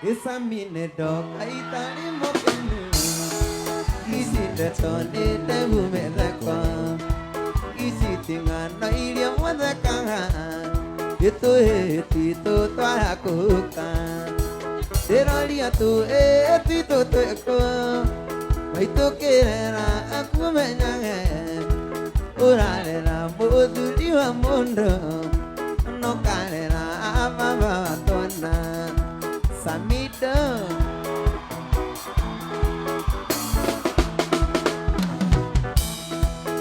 Isamine dog aitari mokenu Isi tetone tebu medakwa Isi tingan no ilia wadakanga Itu tito tuakuka Teralia tu tito tueko Itu kirera aku menyange Urarera bodu diwa mundo No karera ababa tona Samito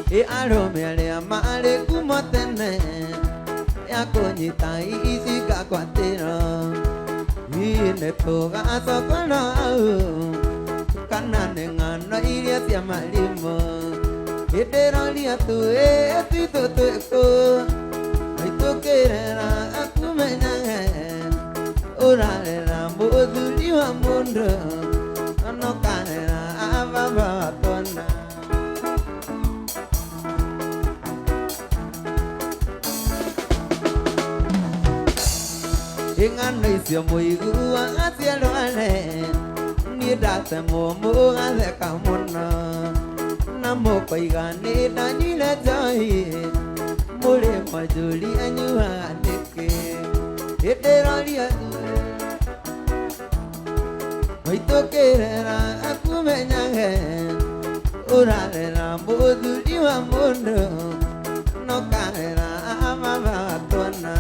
E aromele amare kumotene Ya konyita isi kakwatero Ine toga asokono Kanane ngano iria tia malimo Edero lia tu tito tueko Aito kerera aku menyange Urarera bodu diwa mundo No karera ababa tona Ingan isyo muigu asia doane Ni date momo ase kamona Namo paigane dani la jai Mure majuli anyuha neke Edero lia Oito kerera aku menyange Urarera bodu diwa mundo No karera amaba tona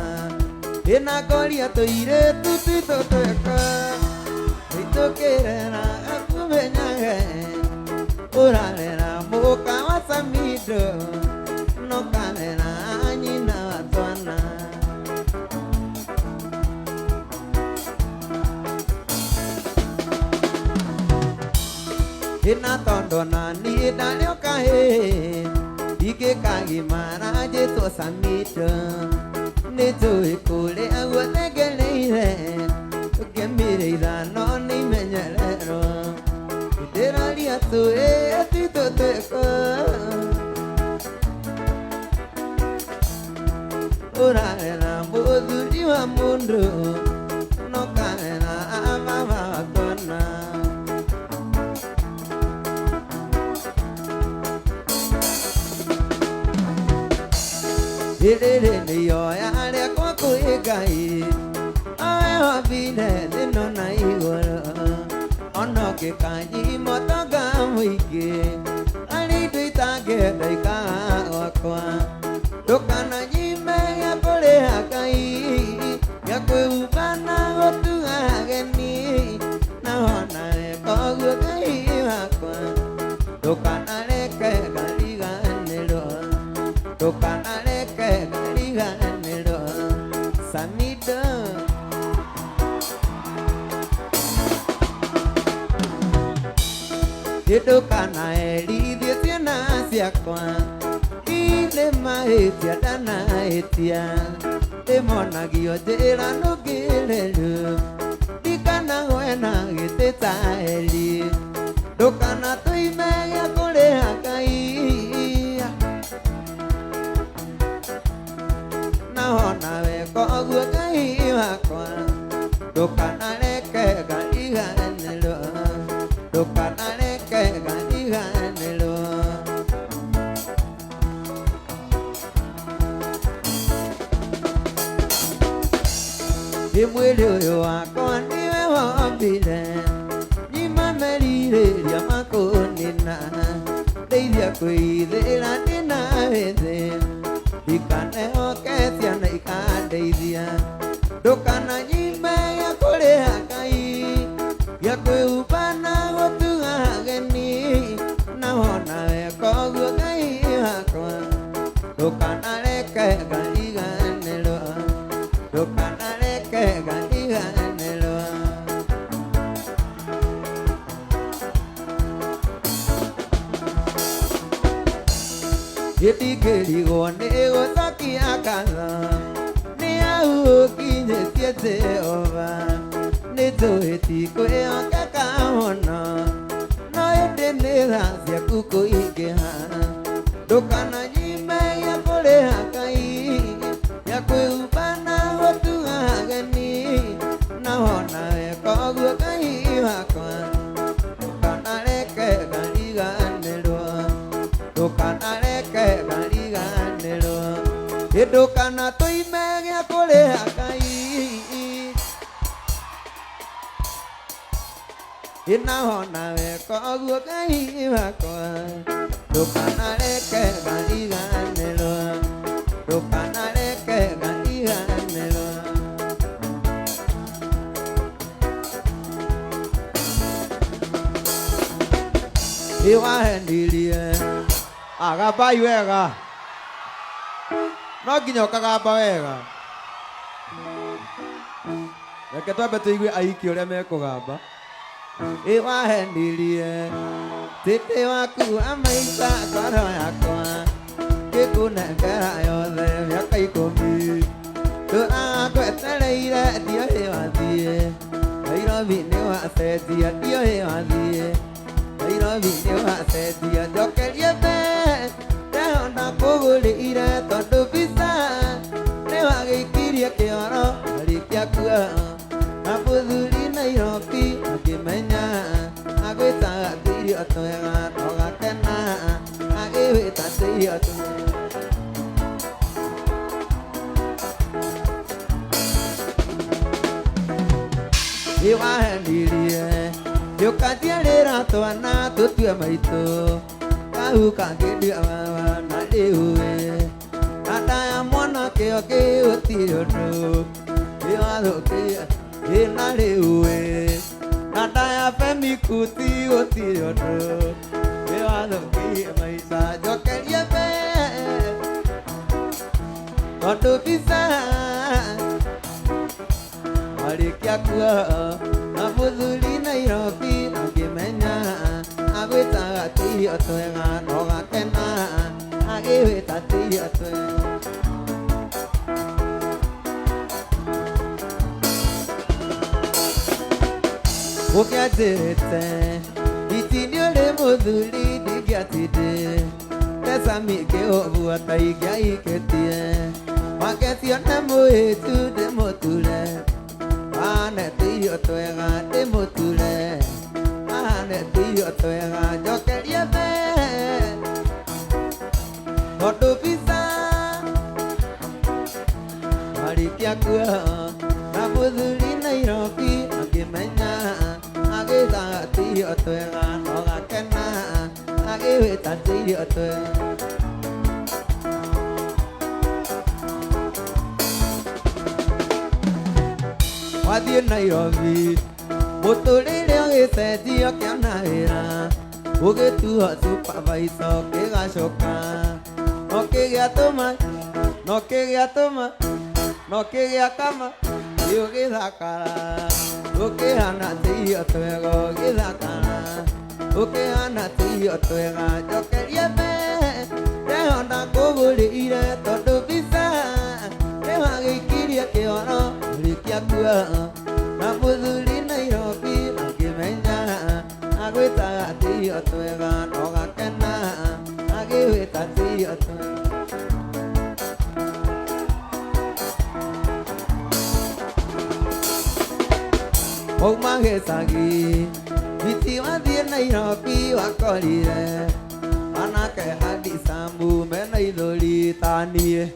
Ena golia to ire tu tito teka Oito kerera aku menyange Urarera moka wasamido No karera anyina tona Ina tondo na ni danyo kahe Ike kagi mara je to samito Ne to ikule awa tegele ire Kemire ira no ni menyelero Idera lia to tito teko Ora era bodu diwa mundo No karena amama kona Ere ni yo ya le ko ko egai Awe wa bine de no na igoro Ono ke kanji moto ga muike Ali tuita ke dai ka wakwa Dokana jime ya pole hakai Ya kwe ubana otu ageni Na hona le kogu kai wakwa Dokana le ke galiga nero Dokana le ke galiga nero Samito Dokana eli dia na siakwa Ile maetia dana etia Emona gio tera no gelelu Dikana wena gite taeli Dokana toime ya kore hakai Na hona we kogu kai wakwa Dokana leke galiga nelo Dokana leke galiga nelo Imwele yo akoni we wambile Nima merire ya makonina Deidya kuidela nina vede Ikane oketia na ikadeidya Dokana nyime ya kore hakai Ya kwe upana otu ageni Na hona we kogu kai hakwa Dokana leke galiga nelo Dokana leke galiga nelo Yeti keri go nego saki akala Ne au kinye siete ova Ne to eti ko e akaka hona No ete ne rasya kuko ikeha Dokana nyime ya kore hakai Ya kwe upana otu ageni Na hona Dokana tôi mẹ nghe cô lê cái hiện nào họ nào có gua cái mà còn Dokana lê cái gani gani lo Dokana lê cái gani gani lo yêu ai đi đi aga bayu aga no kinyo kagamba wega reke twambe tuigue aiki uria mekugamba wahendirie tĩtĩ waku amaica ngoro yakwa gĩkũnengera yothe mĩaka 10 tũragwetereire ndioĩ wathiĩ Nairobi nĩ wacenjia ndioĩ wathiĩ Nairobi nĩ wacenjia njokerie mbere ndehonda kũgũrĩire tondũ visa nĩ wagĩikirie kĩoro marĩkia kuoha na mũthuri Nairobi akĩmenya agwĩtaga tũirio twega tũgakena agĩwĩta tũirio twega nĩwahendirie ndũkandiarĩra twana tũtue maitũ kau kangĩndia wawa na ndĩũĩ na ndaya mwanake ũngĩ gũtirĩ ũndũ nĩwathũkia ĩna rĩũĩ na ndaya Femi Kuti gũtirĩ ũndũ nĩwathũkia maica njokerie mbere tondũ visa warĩkia kuoha na mũthuri Nairobi akĩmenya agwĩtaga tũirio twega na ũgakena agĩwĩta tũirio twega ũkĩanjĩte itinĩ ũrĩ mũthuri ndingĩatindĩ mbeca mĩingĩ ũguo ta ingĩaikĩtie wakecio nĩ mũhĩtu ndĩmũture ane tũirio twega ndĩmũture ane tũirio twega njokerie mbere tondũ visa warĩkia kuoha na mũthuri Nairobi akĩmenya agĩthaga tũirio twega na ũgakena agĩwĩta tũirio twega wathiĩ Nairobi mũtũrĩre ũgĩcenjio ũkĩona wĩra ũgĩtuo supervisor ũkĩgacoka nokĩgĩa kama ũgĩthakara ũkĩhana tũirio twega ũgĩthakara ũkĩhana tũirio twega njokerie mbere ndehonda kũgũrĩire tondũ visa nĩwagĩikirie kĩoro warĩkia kuoha na mũthuri Nairobi akĩmenya agwĩtaga tũirio twega na ũgakena agĩwĩta tũirio twega wauma gĩcagi biti wathiĩ Nairobi wakorire anake handicamu mena ithũri ta niĩ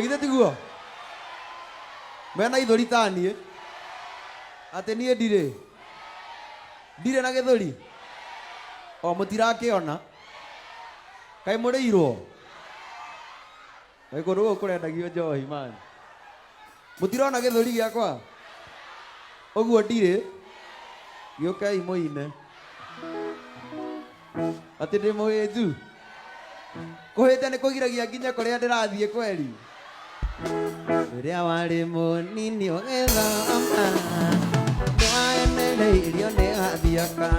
githĩ tiguo mena ithũri ta niĩ atĩ niĩ ndirĩ na gĩthũri o mũtirakĩona kaĩ mũrĩirwo kũndũ gũkũ kũrendagio njohi mani mũtirona gĩthũri gĩakwa ũguo ndirĩ gĩũkei mũine atĩ ndĩ mũhĩnju kũhĩte nĩ kũgiragia nginya kũrĩa ndĩrathiĩ kweri rĩrĩa warĩ mũnini ũgĩthoma nĩwaenereirio nĩ gathiaka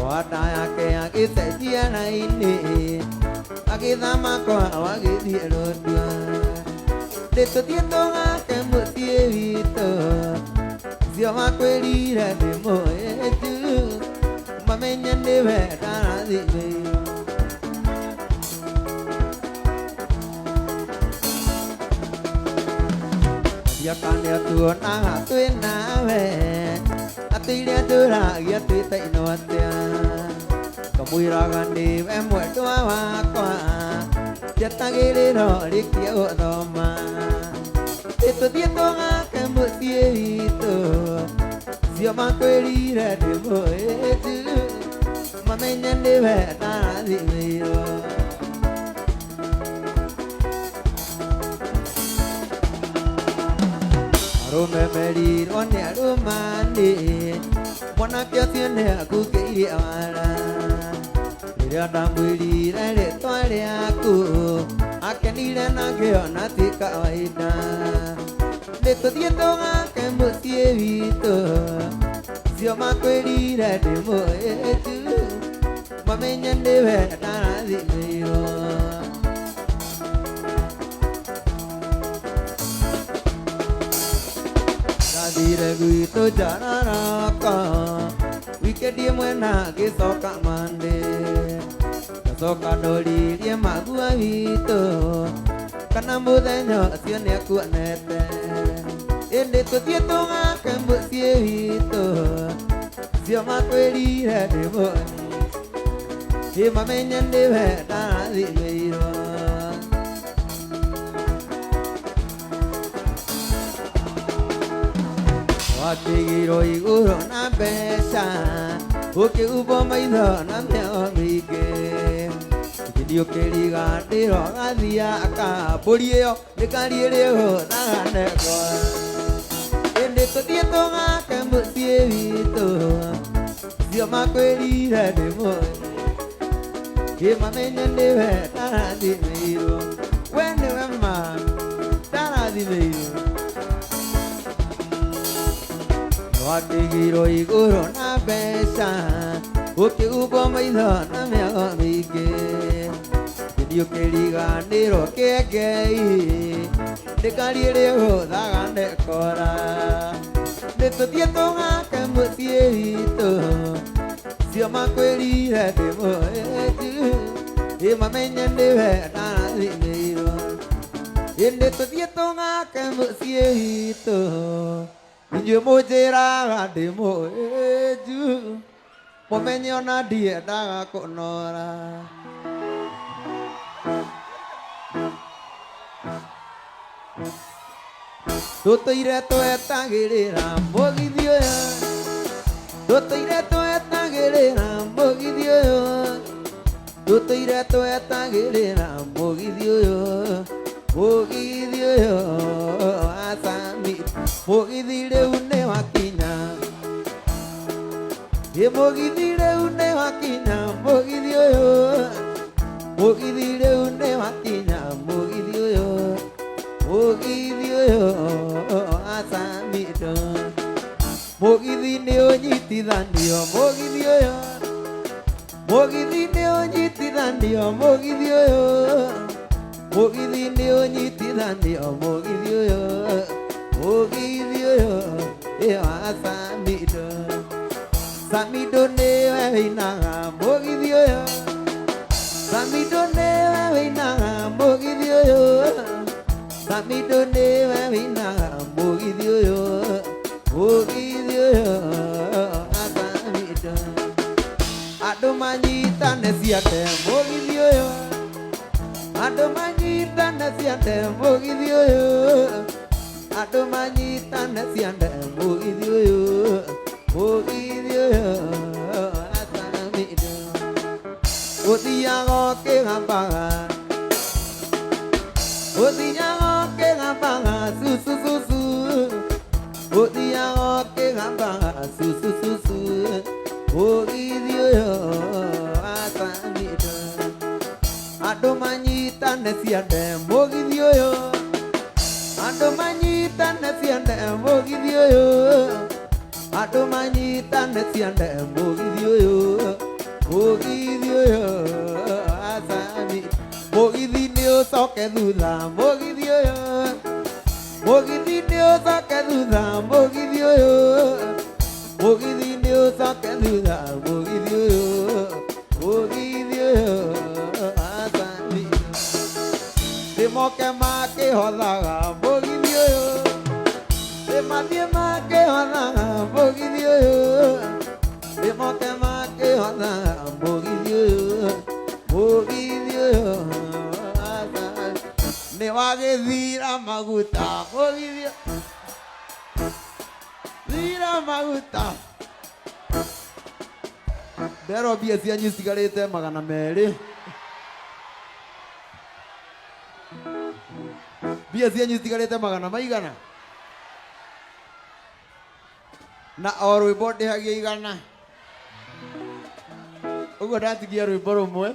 wanda yake agĩcenjia raini agĩthama kwao agĩthiĩ Rũndwa ndĩtũthiĩ tũgake mũciĩ witũ cio makwĩrire ndĩ mũhĩnju mamenye nĩwe ndarathimĩirwo Yakanya tuonaga twĩ nawe atĩ iria tũragia twĩtainwo atĩa kamũiraga nĩwe mwendwa wakwa Yatagiriro rikio doma Ito dieto ngake musiito Sio makwelire demo etu Mamenya ndewe tarazimiro Arome meriro ni arumani Mwana kio tiene akukeiri awara Ria dambuirire ritwa riaku Akenire nagio na ti kawaida Nituthie tugake mucii witu Cio makwirire ndimwitu Mamenye ndiwe ndarathimirwo Ndathire gwitu Jararaka Wikendi ĩmwe na ngĩcoka Monday Ngacoka ndoririe magua witũ Kana mũthenya ũcio nĩekuonete Ĩndĩ tũthiĩ tũgake mũciĩ witũ Cio makwĩrire ndĩmoni Ĩ mamenye ndiwe ndarathimĩirwo Wakĩigĩrwo igũrũ na mbeca Ũkĩhumbwo maitho na mĩao mĩingĩ Gĩthĩ ũkĩriganĩrwo gathiaka Mbũri ĩyo nĩ ngari ĩrĩ hũthaga ndegwa Ĩndĩ tũthiĩ tũgake mũciĩ witũ Cio makwĩrire ndĩmoni Ĩ mamenye ndiwe ndarathimĩirwo We nĩwe ma ndarathimĩirwo Wakĩigĩrwo igũrũ na mbeca Ũkĩhumbwo maitho na mĩago mĩingĩ Gĩthĩ ũkĩriganĩrwo kĩengei Nĩ ngari ĩrĩ hũthaga ndekora Nĩtũthiĩ tũgake mũciĩ witũ Cio makwĩrire ndĩmwitu Ĩ mamenye ndiwe ndarathimĩirwo Ĩndĩ tũthiĩ tũgake mũciĩ witũ Inyuĩ mũnjĩraga ndĩ mũhĩnju Mũmenye ona ndiendaga kũnora Tũtũire twetagĩrĩra mũgithi ũyũ Tũtũire twetagĩrĩra mũgithi ũyũ Tũtũire twetagĩrĩra mũgithi ũyũ Mũgithi ũyũ asami Mũgithi rĩu nĩ wakinya Mũgithi rĩu nĩ wakinya Mũgithi ũyũ Mũgithi rĩu nĩ wakinya Mũgithi ũyũ Mũgithi ũyũ asamido Mũgithi nĩ ũnyitithanio Mũgithi ũyũ Mũgithi nĩ ũnyitithanio Mũgithi ũyũ Mũgithi nĩ ũnyitithanio Mũgithi ũyũ Mũgithi ũyũ wa Samido Samido nĩwe wĩinaga mũgithi ũyũ Samido nĩwe wĩinaga mũgithi ũyũ Samido nĩwe wĩinaga mũgithi ũyũ Mũgithi ũyũ wa Samido Andũ manyitane ciande mũgithi ũyũ Andũ manyitane ciande mũgithi ũyũ Andũ manyitane ciande mũgithi ũyũ Mũgithi ũyũ Asamido Ũthiaga ũkĩgambaga Ũthiaga ũkĩgambaga Susu susu Ũthiaga ũkĩgambaga Susu susu Mũgithi ũyũ Asamido Andũ manyitane ciande mũgithi ũyũ Andũ manyitane ciande mũgithi ũyũ Andũ manyitane ciande mũgithi ũyũ Mũgithi ũyũ Asamido Mũgithi nĩ ũcoke thutha mũgithi ũyũ Mũgithi nĩ ũcoke thutha mũgithi ũyũ Mũgithi nĩ ũcoke thutha mũgithi ũyũ Mũgithi ũyũ Asamido Rĩmoke makĩhothaga mũgithi ũyũ Rĩmathiĩ makĩhothaga mũgithi ũyũ Rĩmoke makĩhothaga mũgithi ũyũ Mũgithi ũyũ wagithira maguta kugithia thira maguta ndero mbia cianyu citigarĩte 200 mbia cianyu citigarĩte 100 maigana na o rwĩmbo ndĩhagia 100 ũguo ndatigia rwĩmbo rũmwe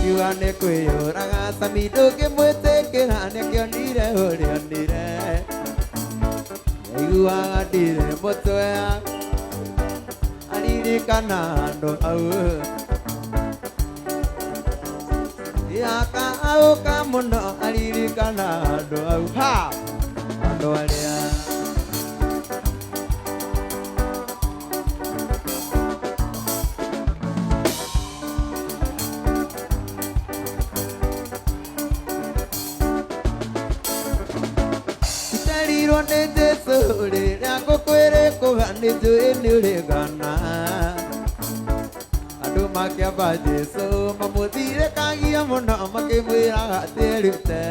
kiwane kweyo raga samido ke mwete ke hane kionire hori onire Iwa dire motoya Aliri kanando au Yaka au kamuno aliri kanando au ha Ando alia Ronde de sore ako kwere ko hande jo enure gana adu makya baje so mamudire kagia mono make mwira terute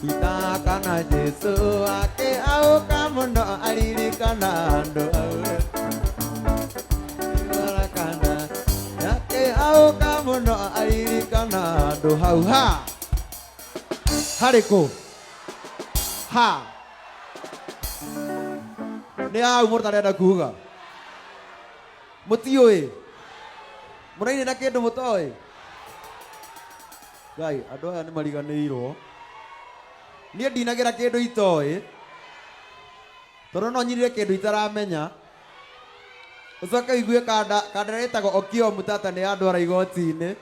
ita kana jesu ake au kamono aliri kana ndo ora kana ake au kamono aliri kana ndo hau ha hareko ha nè umur tadi ada gua mutio mulai ni nak kedo mutoi gai ado ane malikan iro dia di nagira kedo itoi torono nyiri kedo itaramenya usaka igue kada eta ko okio mutata ne ado ara igotine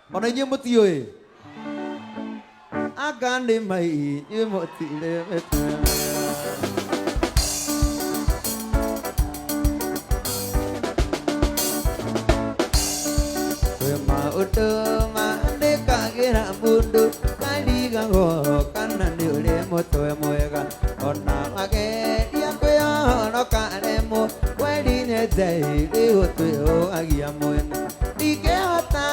mana nye mutio Agande mai yemotile Wema utama deka gira mundu kali gango kanan diule moto moega ona age dia koyo no kanemo wedi ne dei de oto agia moen dike ota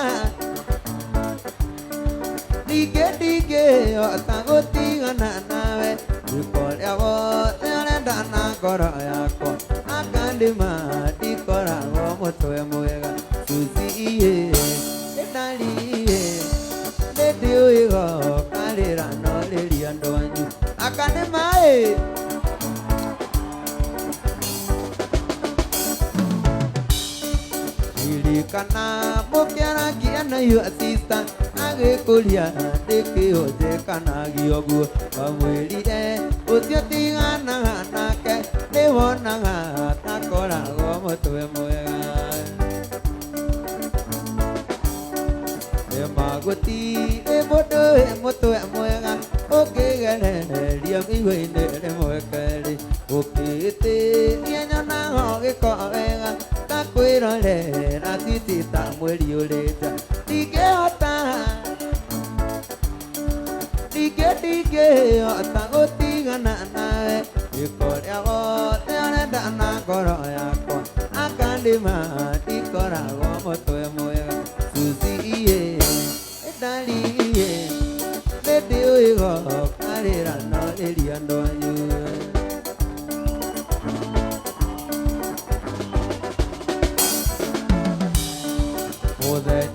Dige otangoti gananawe Dikore avo Tene dana koro yako Akandi mati kora Gomoto ya muega Susi iye Edali iye Dedio igo Kalira no liriando anju Akandi mae Ilikana Mukiara kiana yu assistant Age kulia deke oje kana giogu amweli ucio tingana nake nibona takora gomotwe mwega emaguti motwe mwega ukigereria migwinde mwekeri ukite nianyona giko wega takwirorera titita mweri urita Digehota Dige otagoti gananawe Ikoria gote dana koro yako Akandi mati kora gomoto moega Susi iye Edali iye Dedio igo Karira no liriando anyu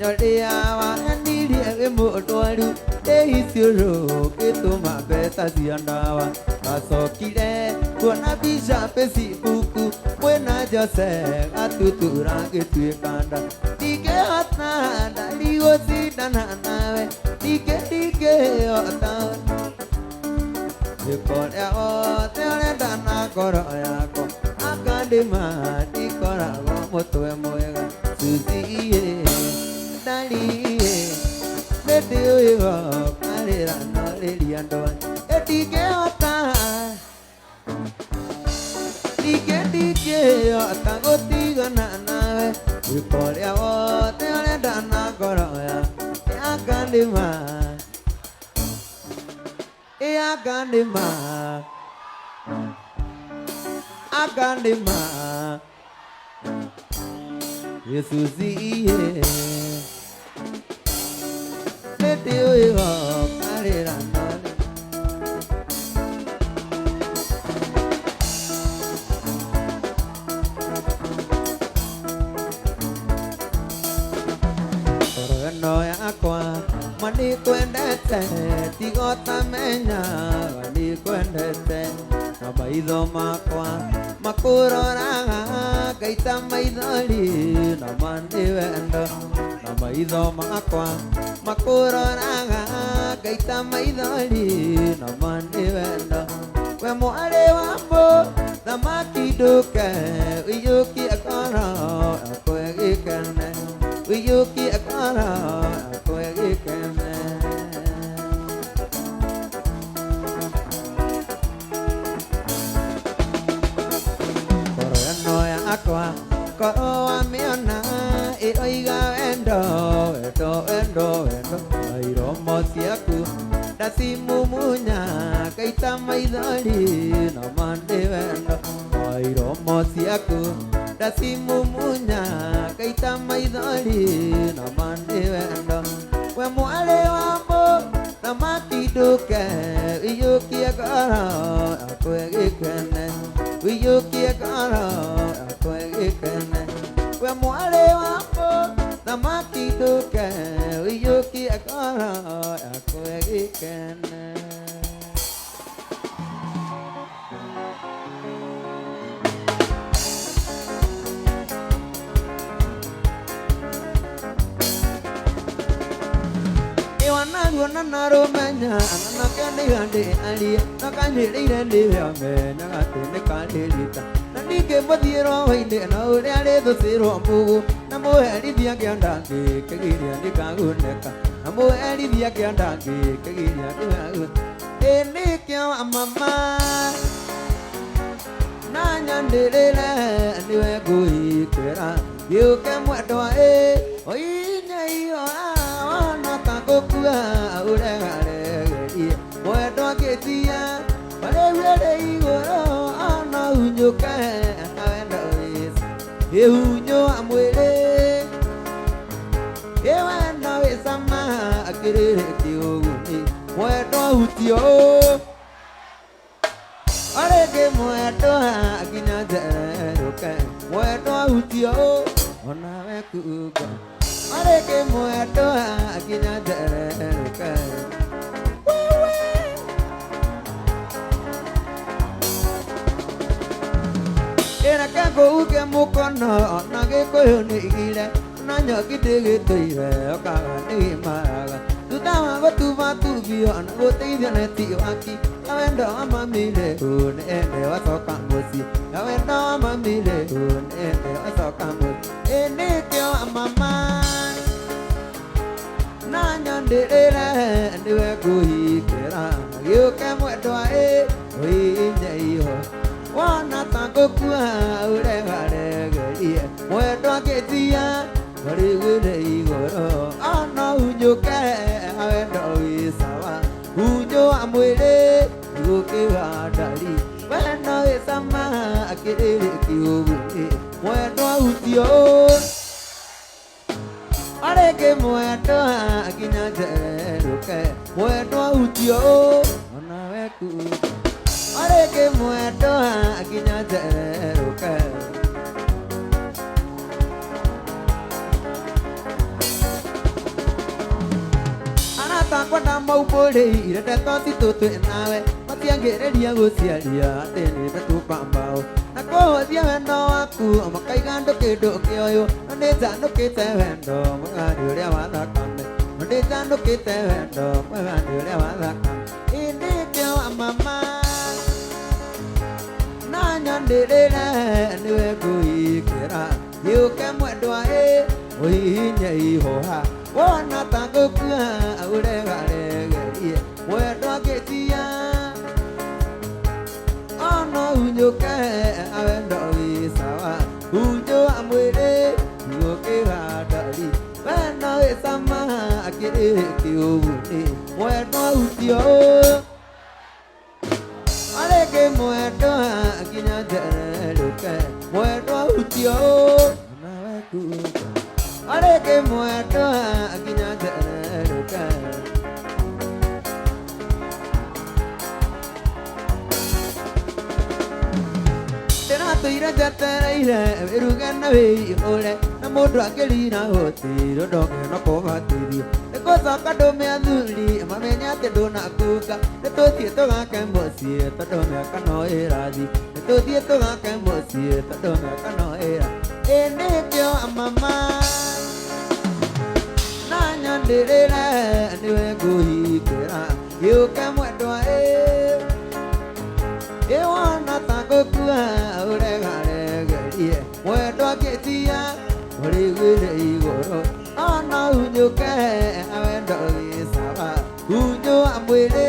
Nyodia wa ndiri ege motoru Eisioro ketoma beta siandawa Kasokire kuona bisha pesibuku Mwena jose atutura ketuekanda Dige hota daligo sidana nawe Dige hota Yekore ote ole dana koro yako Akadema dikora gomotoe moega Susi iye Dali Dedio igo Karira no liriando Dige ota Dige ota Gotigo nanawe Ikoria ote ole dana koroya Agandema Jesus iye Dedio igo Karira no no yakwa mani kwendete tigota menya mani kwendete na maitho makwa makuroraga ngaita maithori na mani wendo na maitho makwa makuroraga ngaita maithori na mani wendo we mwari wambo thamaki nduke wiyukie ngoro yakwa gikene wiyukie ngoro yakwa gikene akwa koro wa miona iroiga wendo wendo wendo wendo airomo ciaku ndacimumunya ngaita maithori na mani wendo airomo ciaku ndacimumunya ngaita maithori na mani wendo we mwari wambo thamaki nduke wiyukie ngoro yakwa gikene wiyukie ngoro yakwa gikene we mwari wambo thamaki nduke wiyukie ngoro yakwa gikene Wana narumenya anakende gande ali nakanyirire ndibame nakatene kandirita nanike muthiro wainde na uri ari thucirwo mbugu na muherithia kiandangi kigiria ndikaguneka na muherithia kiandangi kigiria ndikaguneka ini kio mama na nyandirire niwe nguikwira giuke mwendwa oinye gukua uregaregerie mwendwa ngĩtia marĩwĩre igũrũ ona hunyũke na wendo wĩca ĩhunyũa mwĩrĩ ĩwendo wĩcama akĩrĩrĩki ũguni mwendwa hutio arĩngĩ mwendwa nginya njerũke mwendwa hutio onawe kuga areke mwendwa nginya njereruke ĩreke ngũuke mũkono ona gĩkũyũ nĩ igire na nyoki ndĩgĩtũire okaga nĩgĩmaraga thutha wa gũtuba tubio na gũteithio neti waki na wendo wa mamire nĩ ende wacoka mũciĩ na wendo wa mamire nĩ ende wacoka mũciĩ nĩkĩo mama na nyandirire niwe nguhingĩra gĩũke mwendwa ũinye iho wona ta ngũkua ũregaregerie mwendwa ngĩtia marĩwĩre igũrũ ona hunyũke wendo wĩ sawa hunyũa mwĩrĩ igũkĩga ndari wendo wĩ cama akĩrĩrĩki ũguni mwendwa hutio areke mwendwa nginya njereruke mwendwa hutio onawe kuga areke mwendwa nginya njereruke aratakwa ndamaumbũrĩire ndeto citũ twĩ nawe matiangĩrĩria gũciaria atĩ nĩ ndatũkwambao na kũhũthia wendo waku makaiga ndũkĩndũkĩ ũyũ na nĩ njanũkĩte wendo mwegani ũrĩa wa thakame na nĩ njanũkĩte wendo mwegani ũrĩa wa thakame ĩndĩ kĩo mama na nyandĩrĩre nĩwe ngũikĩra gĩũke mwendwa ũhihinye ihoha wona ta ngũkua ũregaregerie mwendwa ngĩtia ono hunyũke wendo wĩ sawa hunyũa mwĩrĩ igũkĩga ndari wendo wĩ cama akĩrĩki ũguni mwendwa hutio arĩngĩ mwendwa nginya njererũke mwendwa hutio nawe kuga arĩngĩ mwendwa nginya njererũke ndĩratũire njetereire wĩruge na wĩihũre na mũndũ angĩrina gũtirwo ndongeno kũbatithio nĩkũ so kado me aduli mamenya te dona kuka to tie to ga kan bosie to do me kano eradi to tie to ga kan bosie to do me kano era ene kyo mama na nya de la ni we go hi kera yo ka mo do e wana ta ko ku ore ga re ga ye mo do ke tia ore we re go ro ana unyo ke awe do gi sa ba unyo amwe le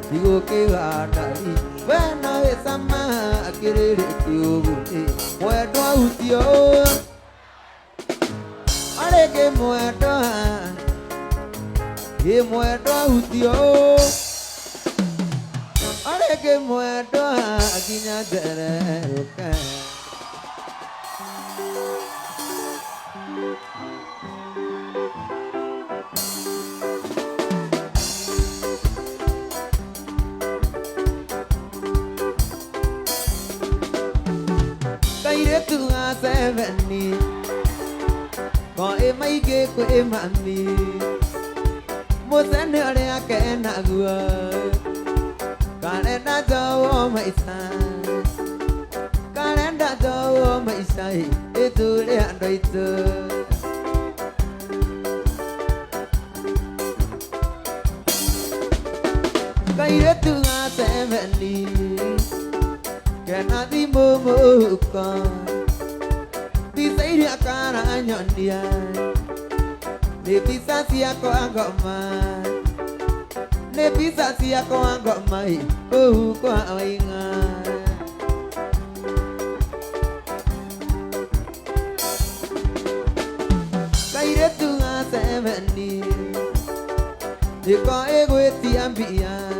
di go ke ga da i we na e sama akire re ki o bu ni mo do utio ale ke mo do e mo do utio ale ke mo do aginya dere ka kaire tu nga seveni ko e mai ke ko e mami mo sene ale ake na gua kalenda jawo mai sa kalenda jawo mai sai e tu le andoi tu kaire tu nga seveni kena di momo ka di sai dia cara nyon dia di bisa sia ko agama di bisa sia ko agama ko ainga kaire tu nga seveni di ko ego ti ambia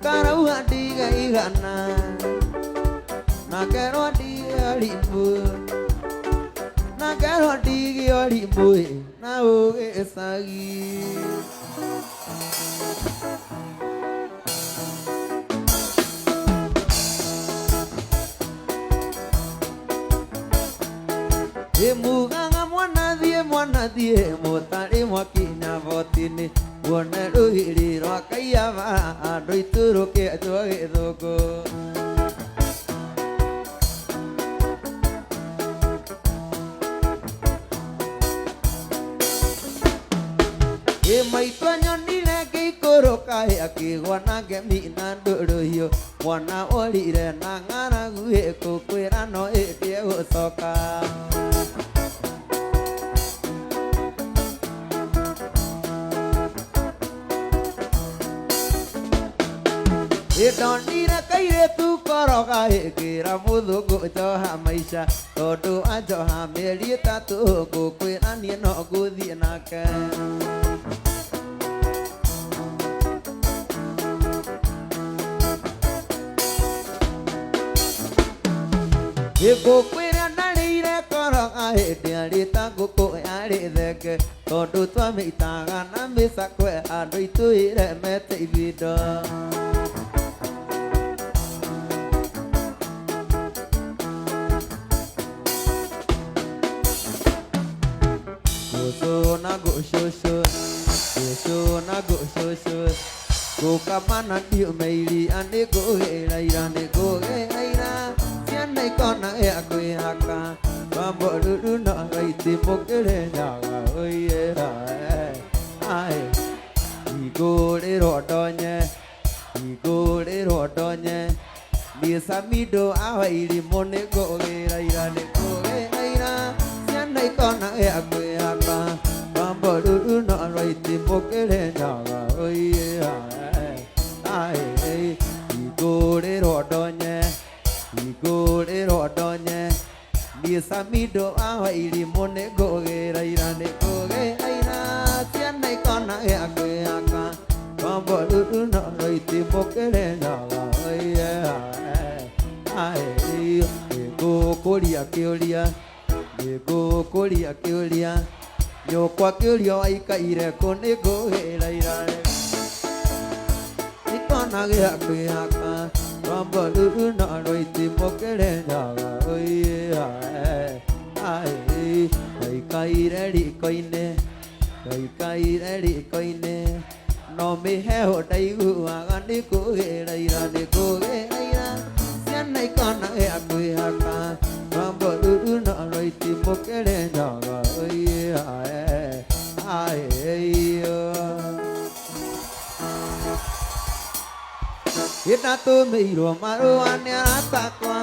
karau hati gai gana na kero di alimu na kero di alimu na o esagi Emuganga mwana die motare mwakina votini wona ruhiri rwakaiya va andũ itũrũke atwa gĩthũngũ maitwa nyonire ngĩikũrũka akĩgwa na ngemi na ndũrũhiũ mwana orire na ng'aragu ĩkũkwĩra no ĩndie gũcoka Idonira kaire tu koroga hekira muthungu joha maisha tondu ajoha mĩeri ĩtatũ ngũkwĩra niĩ no ngũthiĩ nake ngũkwĩra ndarĩire koroga hĩndĩ arĩta ngũkũ yarĩ thenge tondu twamĩitaga na mĩcakwe andũ itũire mete ivindo Go go kamana diu meili ane go eira ne go eira sianai kona e agui haka bambo lulu no raiti mokere naga oi era ai igo le rodonye ni samido awaili mone go eira ne go eira sianai kona e agui haka bambo lulu no raiti mokere naga oi era igore rodonye ni samido awaili mone gogera irane gogeira siana ikona yake aka bambo no roiti mokere naga oye ai go koria kioria nyokwa kioria aikaire kone gogera irane ikona yake aka bambo no roiti mokere naga oye ai kaire rikoine Kai kai reri koine no me heo dai gu aga ni ko ge rai ra ni ko ge rai ra sian nai con na e akui ha ka ram bo du no roi ti mo ke le no ga oi ai Ita tu mi ro maru anya ta kwa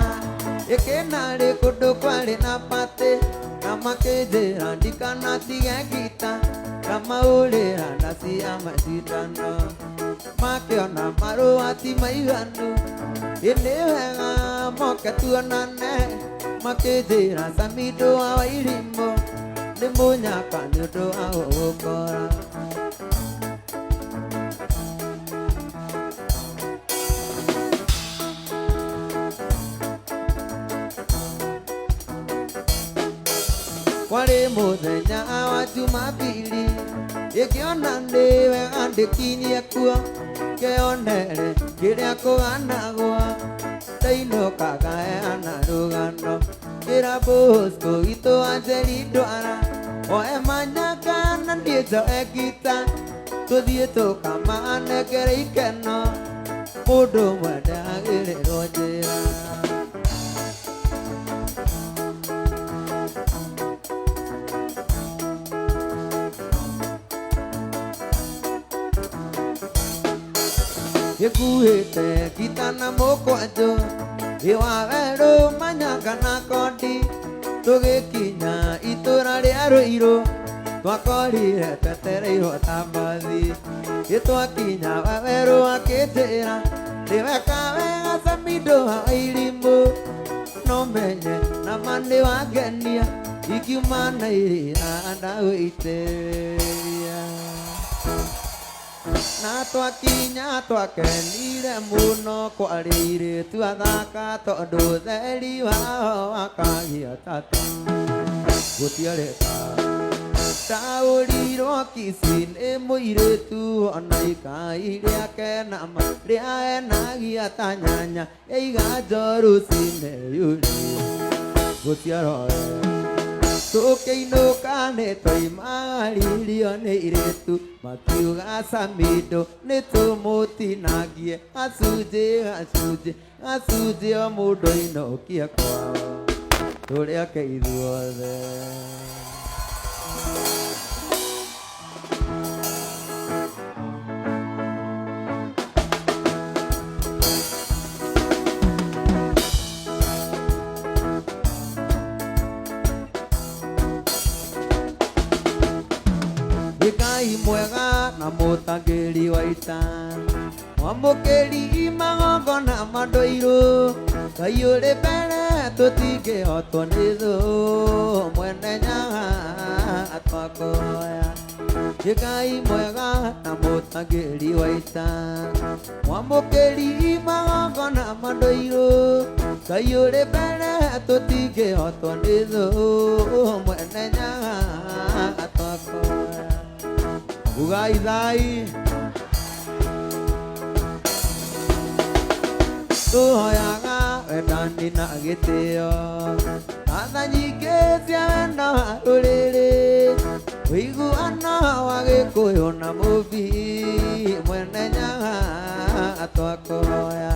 ekena re kudu kwa le na pate nama ke je randi kana ti gita nama ule randa si ama si dano ma ke ona maru ati mai ganu ene nga mo ka tu anane ma ke je ra sami do awai rimbo ne mo nya ka ne do awo kora Wale modenya awatu mabili Ekiona ndewe ande kini akua Keonere kire ako anagua Taino kakae anarugano Kira bosko ito anjeli doara Oe manyaka nandieto ekita Tudieto kama ane kere ikeno Mudo mwede agire rojera Yekuhete kita na moko ajo Ewa vero manyaka na kondi Toge kinya itora re aro iro Twakori re tetere iho tambazi Yetua kinya vero aketera Deweka venga samido hawa ilimbo No menye na mande wagenia Ikiumana irina anda uiteria Na twakinya twakenire muno kwarire twathaka tondu theri wao akagia tata gutiareka taurirwo kicini muiritu ona ikai riake nama ria enagia ta nyanya eiga njoru cine yuri gutiaroe Tukiinuka nĩ twaimaririo nĩ irĩtu makiuga Samido nĩ tũmũtinagie gacunjĩ gacunjĩ gacunjĩ o mũndũ ainũkie kwao tũrĩake ithuothe Ngai mwega na mutangiri wa ita Wamukiri magongona mandoiru Ngai uri mbere tutingihotwo nĩ thũ mwene nyaga twakuhoya Ngai mwega na mutangiri wa ita Wamukiri magongona mandoiru Ngai uri mbere tutingihotwo nĩ thũ mwene nyaga twakuhoya Ugai thai Tuhoyaga wendani na gĩtĩo Atha nyingĩ cia wendo wa rũrĩrĩ Ũiguano wa Gĩkũyũ na Mũmbi mwene nyaga twakũhoya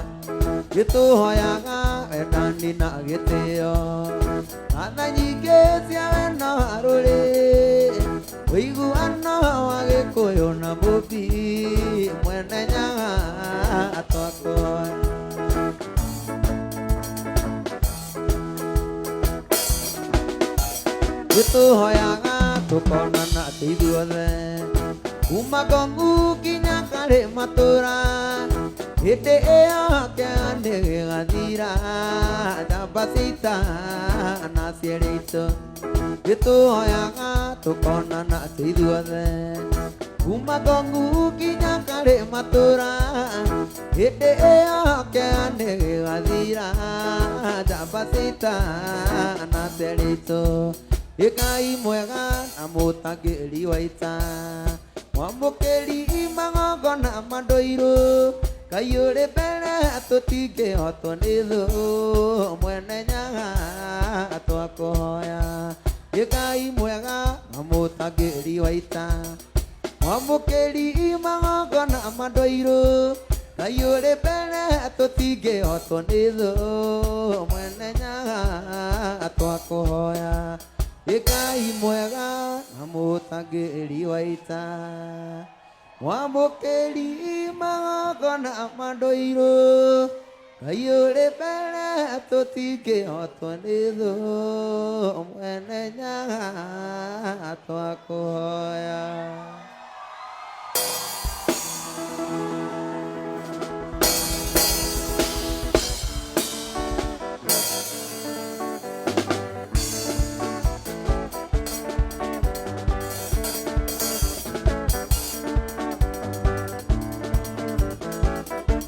Gĩtũhoyaga wendani na gĩtĩo Atha nyingĩ cia wendo wa rũrĩrĩ Ũiguano wa Gĩkũyũ na Mũmbi mwene nyaga twakũhoya Gĩtũhoyaga tũkonana ithuothe Kuma Ngong'u kinya karĩ matũra Hĩndĩ ĩyo kĩande gĩgathira Njamba cia ita na ciĩrĩtũ Gĩtũhoyaga tũkonana ithuothe Kuma Ngong'u kinya karĩ matũra Hĩndĩ ĩyo kĩande gĩgathira Njamba cia ita na ciĩrĩtũ Ngai mwega na mũtangĩri wa ita Wamũkĩri magongona mandoiru Ngai ũrĩ mbere tũtingĩhotwo nĩ thũ mwene nyaga twakũhoya Ngai mwega Mamutagiri waita Wamukeri magogona mandoiro Kayore pere totige otonizo Mwene nyaga twakuhoya Ikai mwega Mamutagiri waita Wamukeri magogona mandoiro Kayore pere totige otonizo Mwene nyaga twakuhoya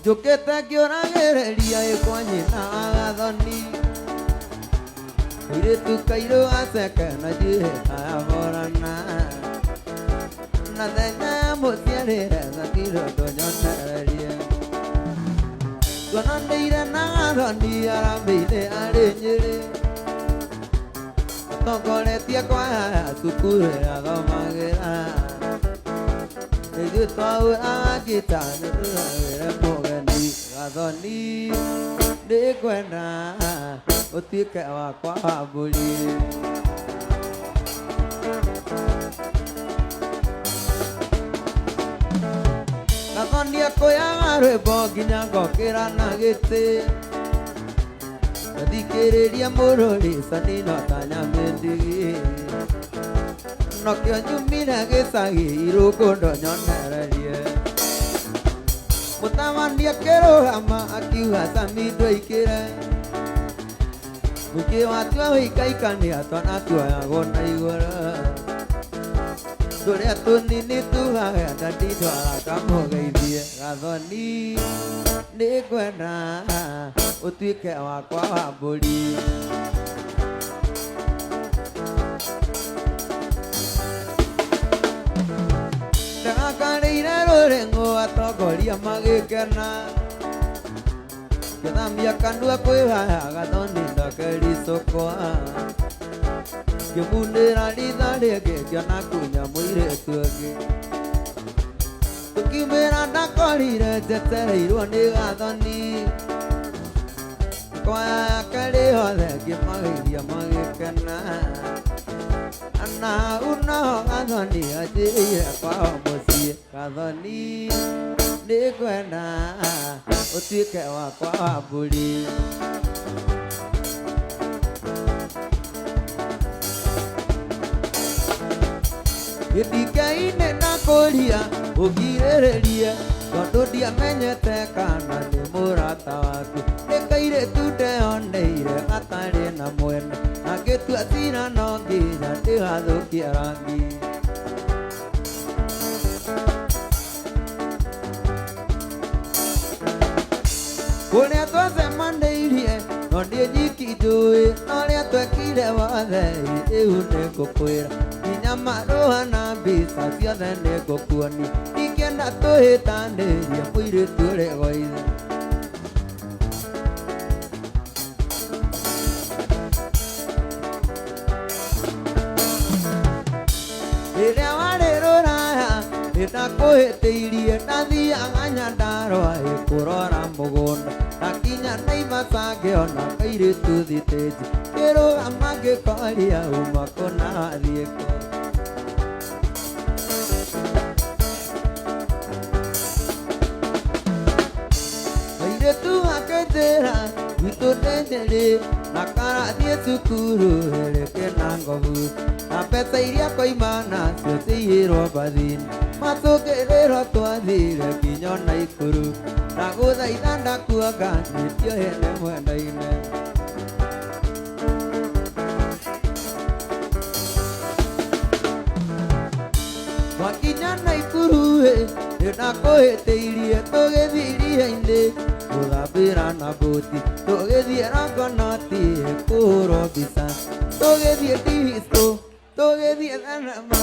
Juketa kioragereria ekwanyi na agathoni Iritu kairo aseka na jihe ayavorana Na thenya musiarire zakiro donyonereria Twanandeire na agathoni arambeire ari nyiri Atongoretie kwa cukuru athomagira Nĩithuĩ twaũragĩta nĩtũragĩre mũgeni Gathoni nĩngwenda ũtuĩke wakwa wa mbũri Gathoni ekũyaga rwĩmbo nginya ngokĩra na gĩtĩ Ngathikĩrĩria mũrũri cani no ta nyamĩndigi Nokio nyumire gĩcagi irũngũ ndonyonererie Mũtamani akĩrũgama akiuga Sami ndũikĩre Mũingĩ watua wĩikaikania twana tuoyagwo na igũrũ Tũrĩa tũnini tugaga na nditwara kamũgeithie Gathoni nĩngwenda ũtuĩke wakwa wa mbũri Ndakarĩire rũrĩng'ũ atongoria magĩkena Ngĩthamia kanua kwĩhaya Gathoni ndakericũkwa Ngĩmunĩra ritho rĩngĩ ngĩona kunya mũirĩtu ũngĩ Tũkiumĩra ndakorire njetereirwo nĩ Gathoni Kwaya yake rĩothe ngĩmageithia magĩkena Na uno Gathoni anjĩrĩire kwao mũciĩ Gathoni nĩngwenda ũtuĩke wakwa wa mbũri Gĩthingĩ-inĩ ndakũria ũgirĩrĩrie Tondũ ndiamenyete kana nĩ mũrata waku Nĩ kairĩtu ndeyoneire gatarĩ na mwene Na ngĩtua cira no nginya ndĩgathũkie rangi Kũrĩa twacemanĩirie no niĩ nyiki njũĩ Na ũrĩa twekire wothe rĩu nĩngũkwĩra Nginya marũa na mbica ciothe nĩngũkuonia Ingĩenda tũhĩtanĩrie mũirĩtu ũrĩ gwa ithe Rĩrĩa warĩ rũraya nĩndakũhĩtĩirie Ndathiaga Nyandarũa kũrora mũgũnda Ndakinya Naivasha ngĩona kairĩtu thitĩnji Ngĩrũgama ngĩkoria uma kũ na athiĩ kũ Kairĩtu gakĩnjĩra gwitũ nĩ Nyeri Na karathiĩ cukuru rĩrĩ na ngobu Na mbeca iria koima nacio ciiyĩrwo mbathi-inĩ Macũngĩrĩro twathire nginya Naikuru Ndagũthaitha ndakuonga nĩtiohe nĩ mwenda-inĩ Twakinya Naikuru nĩndakũhĩtĩirie tũgĩthiĩ iria-inĩ gũthambĩra na bũti Tũgĩthiĩ Longonoti kũhũrwo mbica Tũgĩthiĩ disco tũgĩthiĩ thenema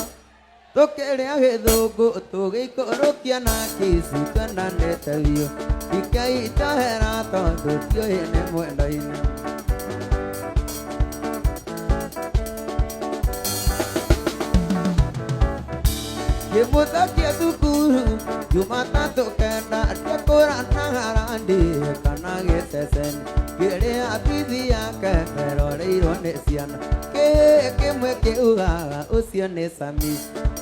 Tũkĩrĩa gĩthũngũ tũgĩikũrũkia na kisi twendanĩte biũ Ndikei njohera tondũ tioĩ nĩ mwenda-inĩ Kibuta kia tukuru Jumatatu kenda dia koran nangarandi Kana gesesen Kere abithi yake Pero reiro nesiana Ke mweke ugaga Usio nesami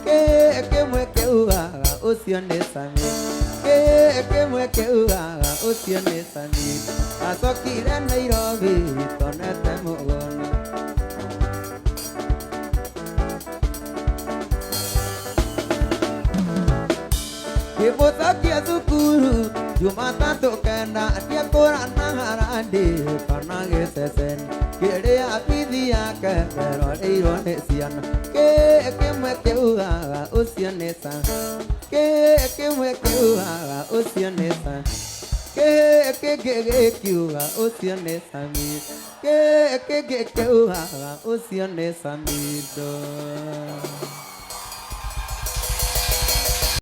Ke mweke ugaga Usio nesami Ke mweke ugaga Usio nesami Asokire Nairobi Tonete mugoni Kibuta kia tukuru Jumatatu kenda dia koran nangarandi Kana gesesen Kere abithi yake Pero reiro nesiana Ke mweke ugaga Usio nesami Ke mweke ugaga Usio nesami Ke kiuga Usio nesami Ke ugaga Usio nesami do